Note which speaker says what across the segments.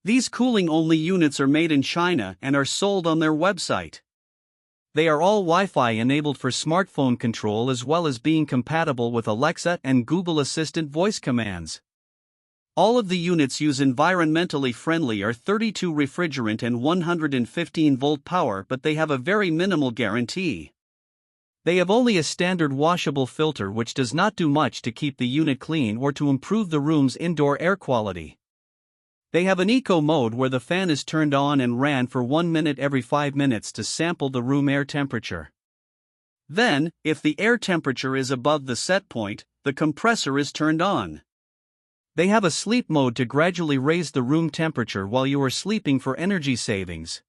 Speaker 1: These cooling-only units are made in China and are sold on their website. They are all Wi-Fi enabled for smartphone control as well as being compatible with Alexa and Google Assistant voice commands. All of the units use environmentally friendly R32 refrigerant and 115-volt power, but they have a very minimal guarantee. They have only a standard washable filter which does not do much to keep the unit clean or to improve the room's indoor air quality. They have an eco mode where the fan is turned on and ran for 1 minute every 5 minutes to sample the room air temperature. Then, if the air temperature is above the set point, the compressor is turned on. They have a sleep mode to gradually raise the room temperature while you are sleeping for energy savings.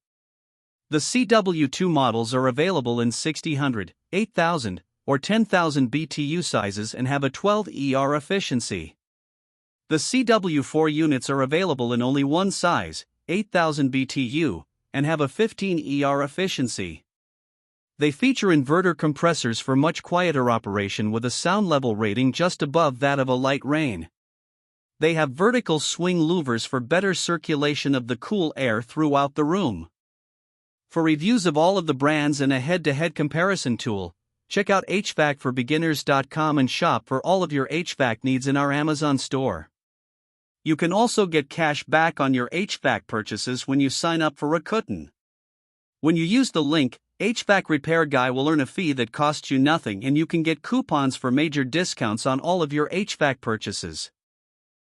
Speaker 1: The CW2 models are available in 6000, 8000, or 10,000 BTU sizes and have a 12 ER efficiency. The CW4 units are available in only one size, 8000 BTU, and have a 15 ER efficiency. They feature inverter compressors for much quieter operation with a sound level rating just above that of a light rain. They have vertical swing louvers for better circulation of the cool air throughout the room. For reviews of all of the brands and a head-to-head comparison tool, check out HvacRepairGuy.com and shop for all of your HVAC needs in our Amazon store. You can also get cash back on your HVAC purchases when you sign up for Rakuten. When you use the link, HVAC Repair Guy will earn a fee that costs you nothing and you can get coupons for major discounts on all of your HVAC purchases.